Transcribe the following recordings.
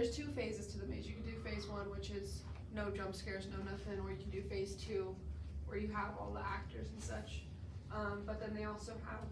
There's two phases to the maze. You can do phase one, which is no jump scares, no nothing, or you can do phase two, where you have all the actors and such. But then they also have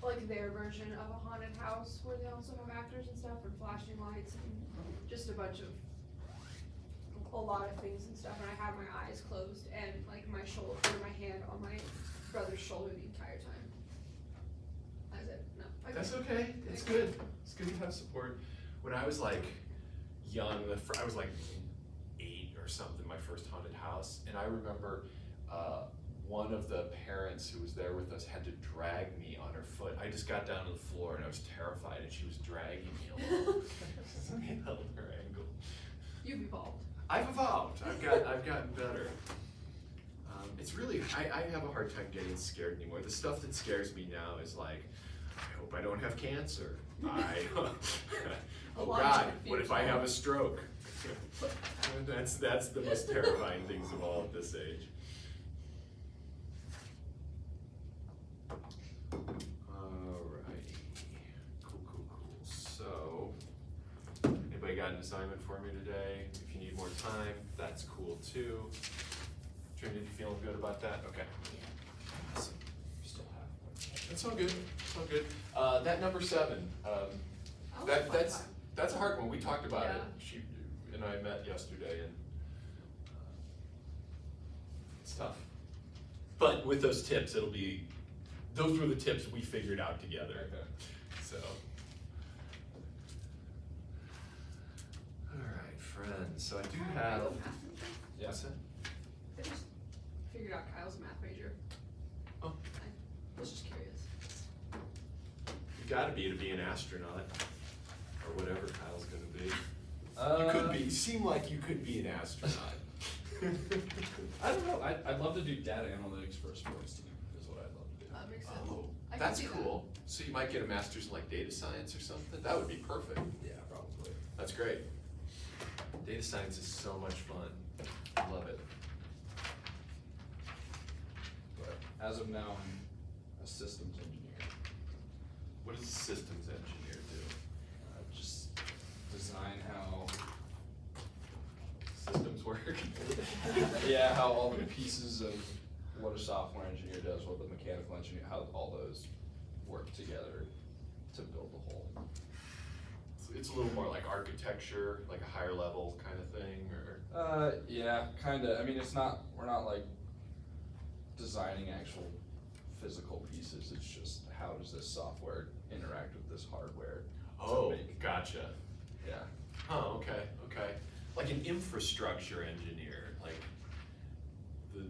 like their version of a haunted house, where they also have actors and stuff, and flashing lights, and just a bunch of a lot of things and stuff. And I had my eyes closed and like my shoulder, or my hand on my brother's shoulder the entire time. I said no. That's okay. It's good. It's good to have support. When I was like young, I was like 8 or something, my first haunted house, and I remember one of the parents who was there with us had to drag me on her foot. I just got down to the floor and I was terrified, and she was dragging me along. I held her ankle. You've evolved. I've evolved. I've gotten better. It's really, I have a hard time getting scared anymore. The stuff that scares me now is like, I hope I don't have cancer. Oh God, what if I have a stroke? That's the most terrifying things of all at this age. Alrighty, cool. So, anybody got an assignment for me today? If you need more time, that's cool too. Trinity, feeling good about that? Okay. Awesome. Still have. That's all good. It's all good. That number 7. That's a hard one. We talked about it. She and I met yesterday, and it's tough. But with those tips, those were the tips we figured out together. Okay. So, all right, friends. So I do have. Yeah. What's that? I just figured out Kyle's a math major. Oh. I was just curious. You gotta be to be an astronaut, or whatever Kyle's gonna be. You could be. You seem like you could be an astronaut. I don't know. I'd love to do data analytics for a sports team. Is what I'd love to do. That makes sense. Oh, I can that's see that. cool. So you might get a master's in like data science or something. That would be perfect. Yeah, probably. That's great. Data science is so much fun. I love it. But as of now, I'm a systems engineer. What does a systems engineer do? Just design how. Systems work. Yeah, how all the pieces of what a software engineer does, what the mechanical engineer, how all those work together to build the whole. It's a little more like architecture, like a higher level kind of thing, or? Yeah, kinda. I mean, we're not like designing actual physical pieces. It's just how does this software interact with this hardware? Oh, to make, gotcha. yeah. Oh, okay. Like an infrastructure engineer, like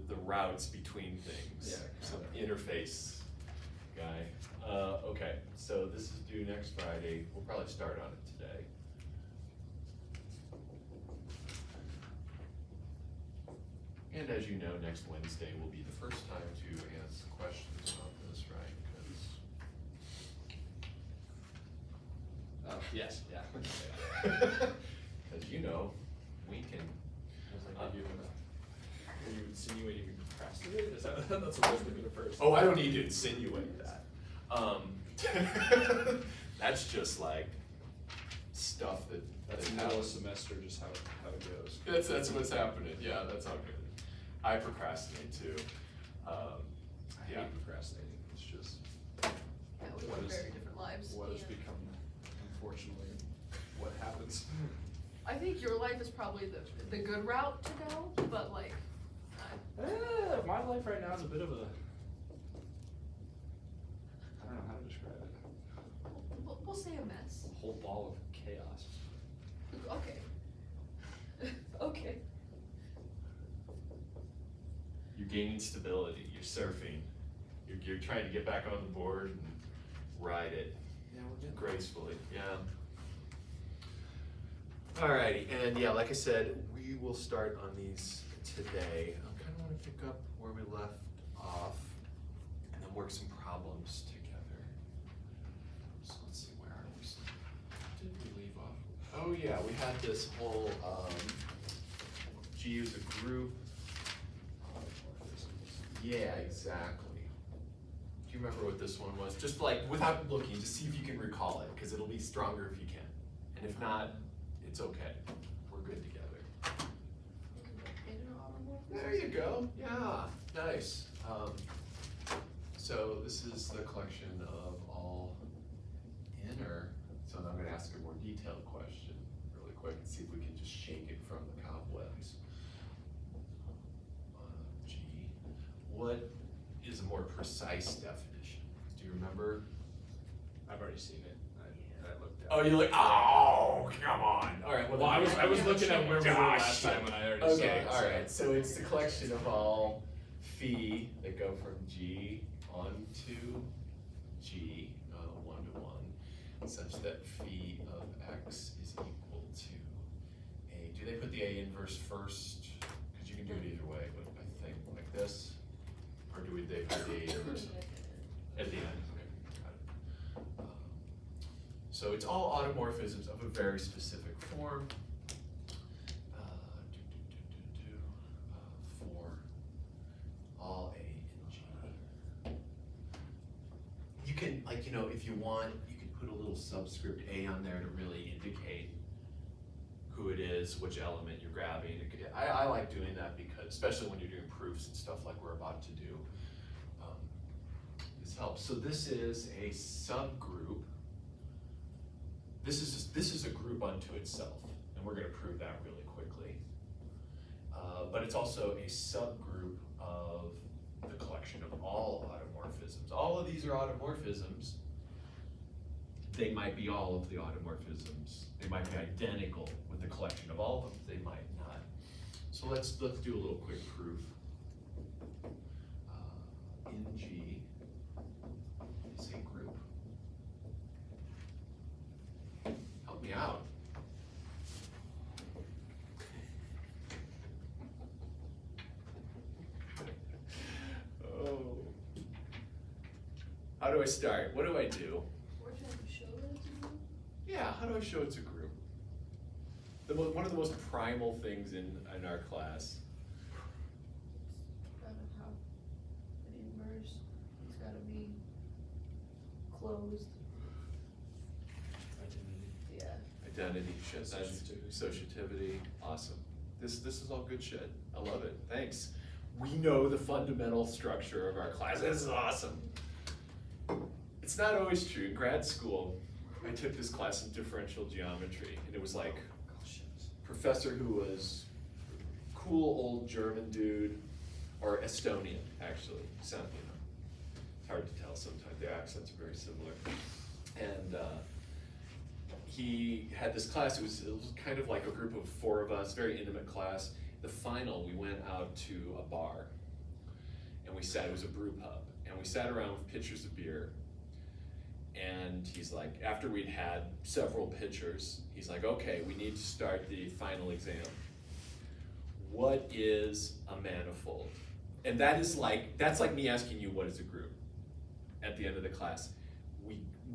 the routes between things. Yeah, Some kinda. interface guy. Okay, so this is due next Friday. We'll probably start on it today. And as you know, next Wednesday will be the first time to ask questions about this, right? Yes, yeah. Because you know, we can. I was like, are you insinuating we procrastinate? Is that that's supposed to be the first? Oh, I don't need to insinuate that. That's just like stuff That's that middle of happens. semester, just how it goes. That's what's happening. Yeah, that's all good. I procrastinate too. I Yeah. hate procrastinating. It's just Yeah, we What live is- very different lives. what has Yeah. become, unfortunately, what happens. I think your life is probably the good route to go, but like, My life right now is a bit of a, I don't know how to describe it. we'll say a mess. A whole ball of chaos. Okay. Okay. You're gaining stability. You're surfing. You're trying to get back on the board and ride it Yeah, we're getting gracefully. Yeah. Alrighty, and yeah, like I said, we will start on these today. I kind of want to pick up where we left off and then work some problems together. So let's see, where are we? So, did we leave off? Oh yeah, we had this whole GU as a group. Yeah, exactly. Do you remember what this one was? Just like without looking, just see if you can recall it, because it'll be stronger if you can. And if not, It's okay. We're good together. Inner automorphism. There you go. Yeah, nice. So this is the collection of all inner. So I'm going to ask a more detailed question really quick and see if we can just shake it from the cobwebs. G. What is a more precise definition? Do you remember? I've already seen it. I looked at Oh, it. you're like, oh, come on. All right. Well, I was looking at where we were Gosh, last time and I already saw Okay, it. all right. So it's the collection of all phi that go from G onto G, 1 to 1, such that phi of x is equal to a. Do they put the A inverse first? Because you can do it either way, but I think like this, or do they put the A inverse at the end? Okay, got it. So it's all automorphisms of a very specific form. For all A and G. You can, like, you know, if you want, you can put a little subscript A on there to really indicate who it is, which element you're grabbing. I like doing that because, especially when you're doing proofs and stuff like we're about to do, this helps. So this is a subgroup. This is a group unto itself, and we're going to prove that really quickly. But it's also a subgroup of the collection of all automorphisms. All of these are automorphisms. They might be all of the automorphisms. They might be identical with the collection of all of them. They might not. So let's do a little quick proof. In G is a group. Help me out. Oh. How do I start? What do I do? We're trying to show that to you. Yeah, how do I show it's a group? One of the most primal things in our class. Gotta have an inverse. It's gotta be closed. Yeah. Identity, shit, associativity, awesome. This is all good shit. I love it, thanks. We know the fundamental structure of our class, this is awesome. It's not always true. In grad school, I took this class in differential geometry, and it was like professor who was cool old German dude, or Estonian, actually. It's hard to tell sometimes. Their accents are very similar. And he had this class. It was kind of like a group of 4 of us, very intimate class. The final, we went out to a bar, and we sat. It was a brew pub, and we sat around with pitchers of beer. And he's like, after we'd had several pitchers, he's like, okay, we need to start the final exam. What is a manifold? And that's like me asking you, what is a group? At the end of the class,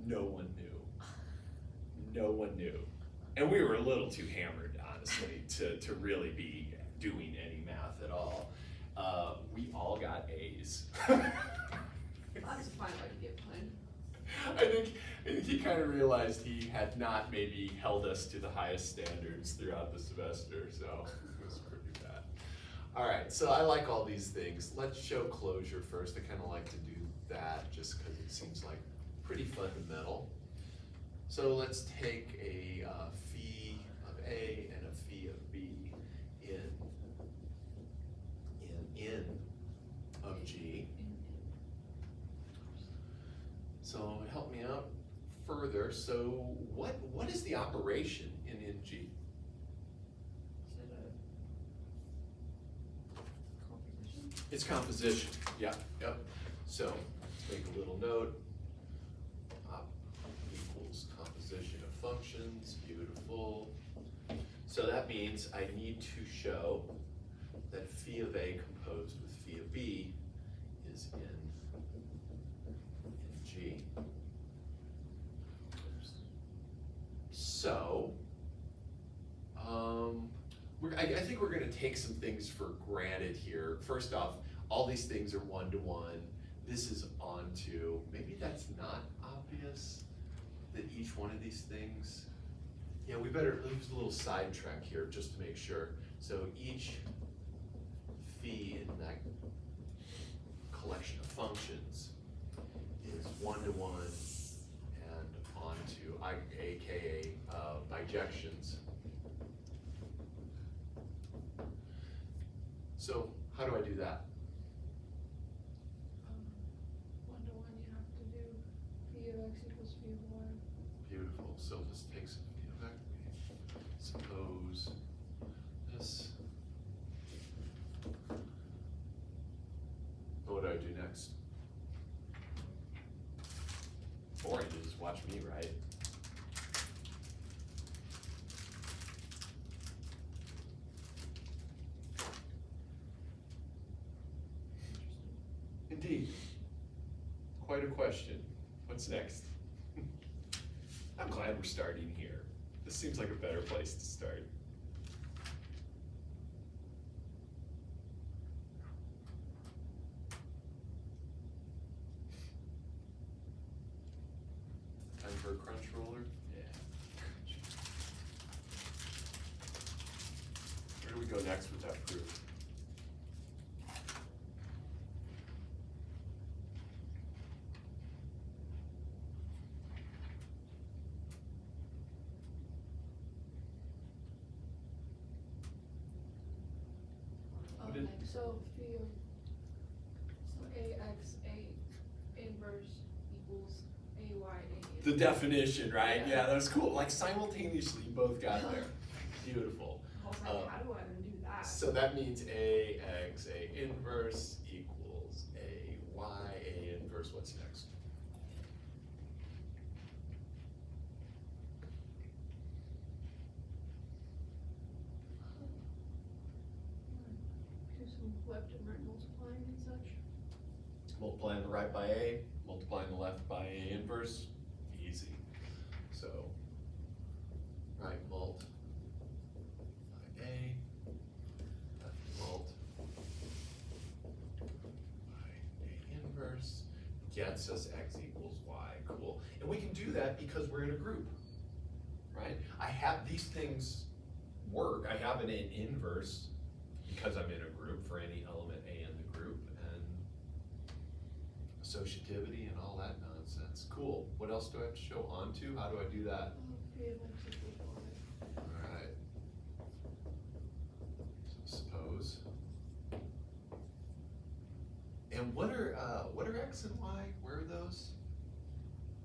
no one knew. No one knew. And we were a little too hammered, honestly, to really be doing any math at all. We all got A's. That's a fine way to get mine. I think he kind of realized he had not maybe held us to the highest standards throughout the semester, so it was pretty bad. All right, so I like all these things. Let's show closure first. I kind of like to do that just because it seems like pretty fundamental. So let's take a phi of A and a phi of B in of G. So help me out further. So what is the operation in G? Is it a composition? It's composition. Yeah. Yep. So let's make a little note. Op equals composition of functions. Beautiful. So that means I need to show that phi of A composed with phi of B is in G. So, I think we're going to take some things for granted here. First off, all these things are 1-to-1. This is onto. Maybe that's not obvious that each one of these things Yeah, we better use a little sidetrack here just to make sure. So each fee in that collection of functions is one-to-one and onto AKA bijections. So how do I do that? One-to-one, you have to do v of x equals v of y. Beautiful, so this takes, suppose this. What do I do next? Boring, you just watch me, right? Indeed. Quite a question. What's next? I'm glad we're starting here. This seems like a better place to start. Time for a crunch roller? Yeah. Where do we go next with that proof? What did- So v of, so ax, a inverse equals ay, a. The definition, right? Yeah. Yeah, that was cool. Like simultaneously, you both got there. Beautiful. I was like, how do I undo that? So that means AX, A inverse equals A Y, A inverse, what's next? Do some left and right multiplying and such. Multiplying the right by A, multiplying the left by A inverse, easy. So, right mult by A, left mult by A inverse gets us X equals Y, cool. And we can do that because we're in a group, right? I have, these things work, I have an inverse because I'm in a group for any element A in the group, and associativity and all that nonsense. Cool. What else do I have to show onto? How do I do that? V of x equals y. Alright. So suppose. And what are X and Y? Where are those?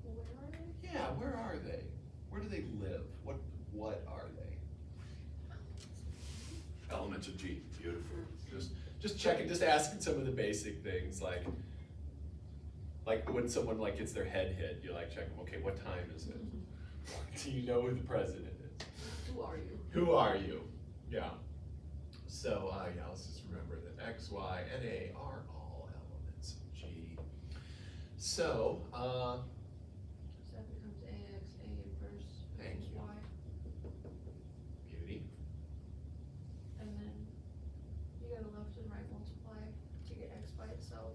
Where are they? Yeah, where are they? Where do they live? What are they? Elements of G. Beautiful. Just checking, just asking some of the basic things like when someone like gets their head hit, you like check them, okay, what time is it? Do you know who the president is? Who are you? Who are you? Yeah. So, yeah, let's just remember that X, Y, and A are all elements of G. So, So that becomes ax, a inverse Thank equals you. y. beauty. And then you gotta left and right multiply to get x by itself.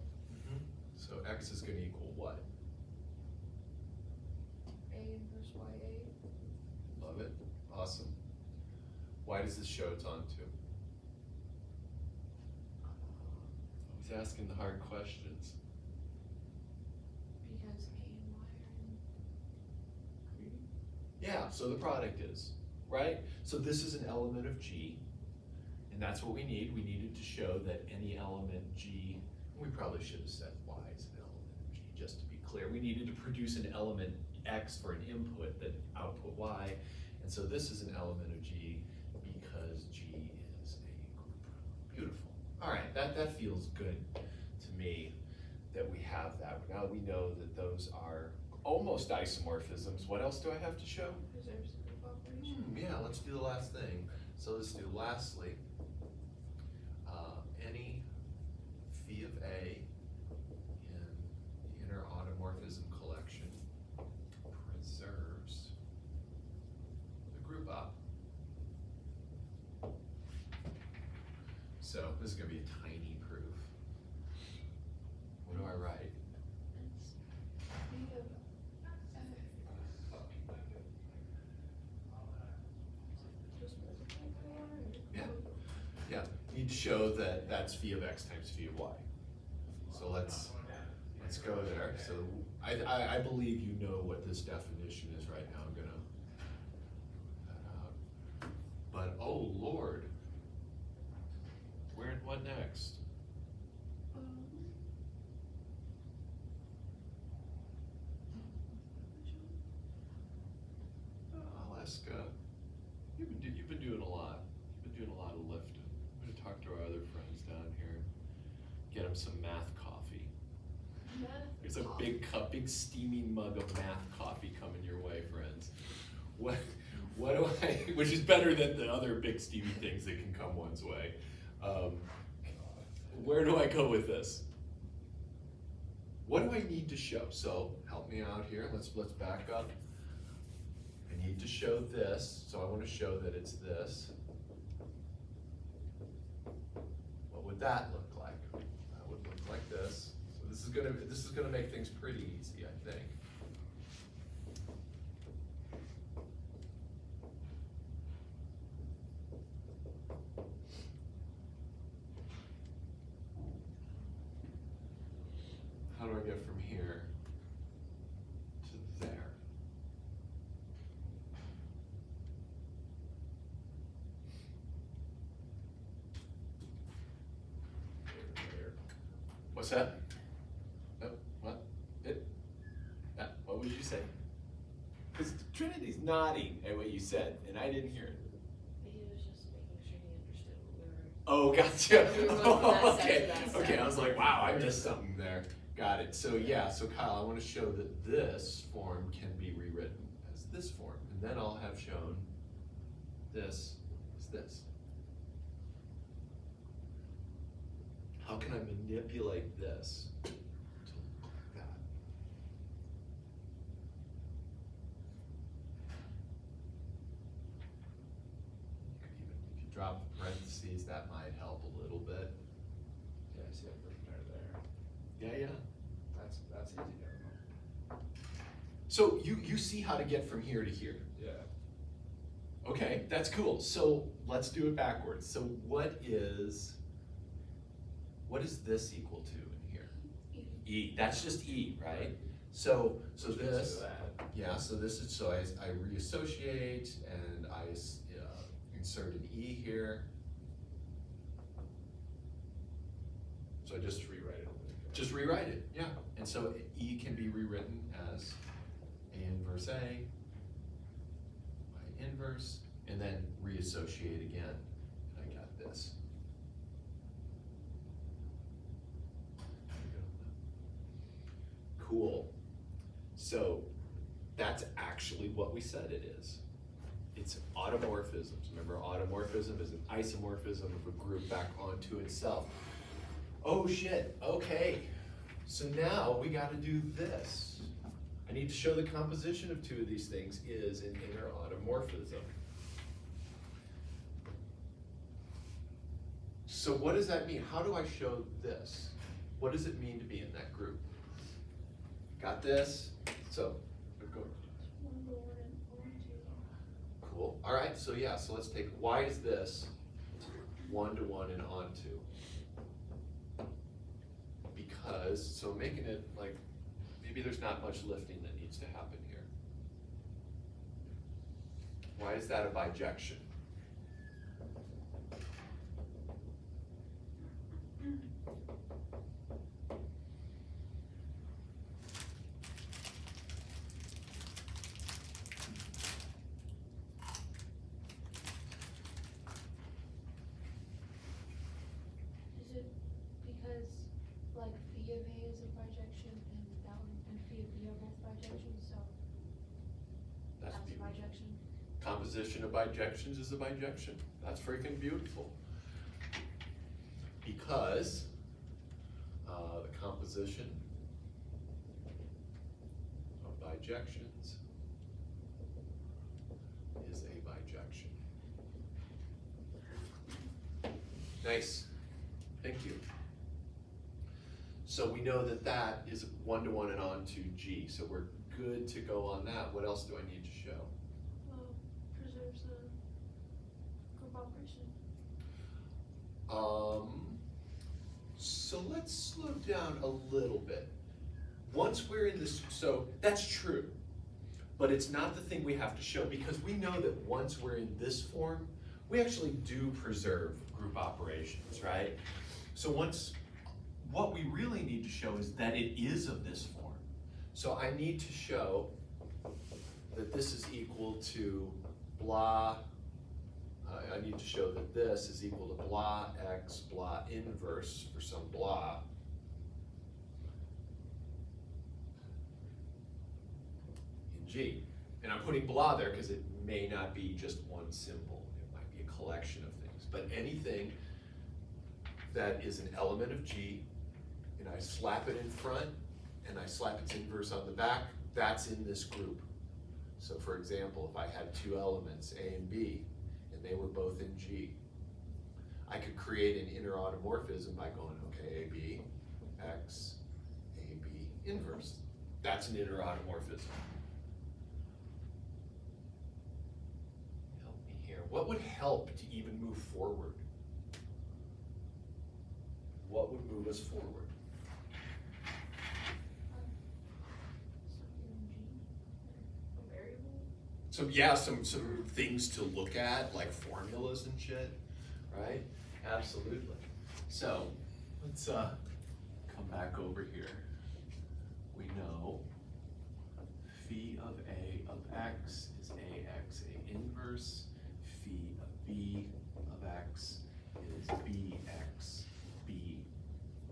So X is gonna equal what? A inverse y, Love it. Awesome. Why does this show it's onto? I was asking the hard questions. because a and y are in group. Yeah, so the product is, right? So this is an element of G, and that's what we need. We needed to show that any element G, we probably should have said Y is an element of G, just to be clear. We needed to produce an element X for an input that output Y, and so this is an element of G because G is a group. Beautiful. All right, that feels good to me that we have that. Now we know that those are almost isomorphisms. What else do I have to show? Preserves the group operation. Yeah, let's do the last thing. So let's do lastly, any phi of A in the inner automorphism collection preserves the group up. So this is gonna be a tiny proof. What do I write? It's v of need to show that that's phi of x times phi of y. So let's go there. So I believe you know what this definition is right now. I'm gonna put that out. But oh Lord, what next? I'll ask, you've been doing a lot. You've been doing a lot of lifting. I'm gonna talk to our other friends down here. Get them some math coffee. There's a big cup, big steaming mug of math coffee coming your way, friends. What do I, which is better than the other big steamy things that can come one's way. Where do I go with this? What do I need to show? So help me out here. Let's back up. I need to show this, so I want to show that it's this. What would that look like? That would look like this. So this is gonna make things pretty easy, I think. How do I get from here to there? What's that? No, what? What would you say? Because Trinity's nodding at what you said, and I didn't hear it. He was just making sure he understood what we were. Oh, gotcha. We were going from that side Okay, to that side. okay, I was like, wow, I missed something there. Got it. So yeah, so Kyle, I want to show that this form can be rewritten as this form, and then I'll have shown this is this. How can I manipulate this to look like that? You could even, if you drop the parentheses, that might help a little bit. Yeah, I see it from there to there. Yeah, yeah. That's easy to remember. So you see how to get from here to here. Yeah. Okay, that's cool. So let's do it backwards. So what is this equal to in here? E. That's just E, right? So Which this. gets to that. Yeah. So this is so I reassociate and I insert an E here. So I just Rewrite it. Just rewrite it, yeah. And so E can be rewritten as A inverse A, Y inverse, and then reassociate again, and I got this. Cool. So that's actually what we said it is. It's automorphisms. Remember, automorphism is an isomorphism of a group back onto itself. Oh shit, okay. So now we gotta do this. I need to show the composition of two of these things is an inner automorphism. So what does that mean? How do I show this? What does it mean to be in that group? Got this? So, go. Cool, all right, so yeah, so let's take, why is this 1 to 1 and onto? Because, so making it like, maybe there's not much lifting that needs to happen here. Why is that a bijection? Is it because like phi of A is a bijection and that one and phi of B are both bijections, so That's that's a beautiful. bijection? Composition of bijections is a bijection. That's freaking beautiful. Because the composition of bijections is a bijection. Nice. Thank you. So we know that that is 1 to 1 and on to G. So we're good to go on that. What else do I need to show? Well, preserves the group operation. So let's slow down a little bit. Once we're in this, so that's true, but it's not the thing we have to show, because we know that once we're in this form, we actually do preserve group operations, right? So what we really need to show is that it is of this form. So I need to show that this is equal to blah, I need to show that this is equal to blah x blah inverse for some blah. In G. And I'm putting blah there because it may not be just one symbol. It might be a collection of things. But anything that is an element of G, and I slap it in front, and I slap its inverse on the back, that's in this group. So for example, if I had two elements, A and B, and they were both in G, I could create an inner automorphism by going, okay, AB, X, AB, inverse. That's an inner automorphism. Help me here. What would help to even move forward? What would move us forward? A variable? So yeah, some things to look at, like formulas and shit, right? Absolutely. So let's come back over here. We know phi of A of X is AX A inverse. Phi of B of X is BX B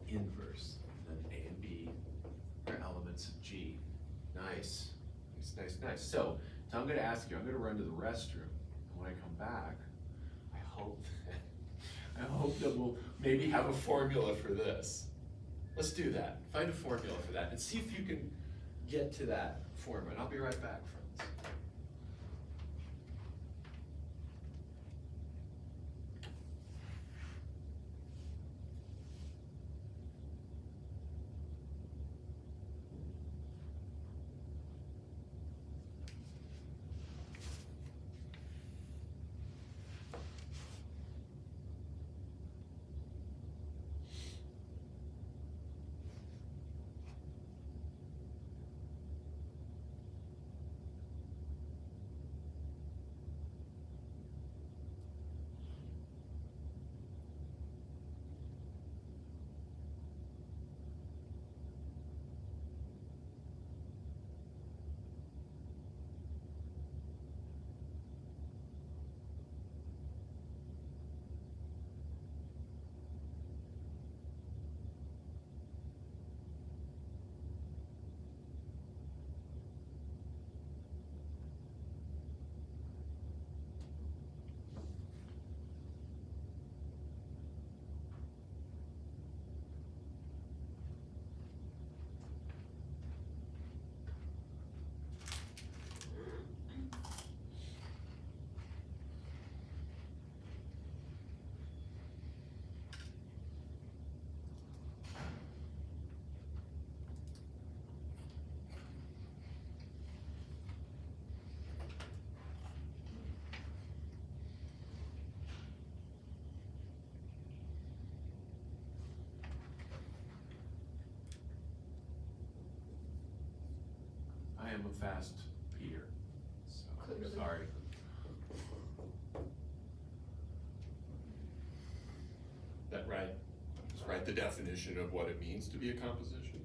inverse. And then A and B are elements of G. Nice. Nice. So I'm gonna ask you, I'm gonna run to the restroom, and when I come back, I hope that we'll maybe have a formula for this. Let's do that. Find a formula for that and see if you can get to that formula. I'll be right back, friends. I am a fast peer, so Clearly. sorry. That right? Just write the definition of what it means to be a composition.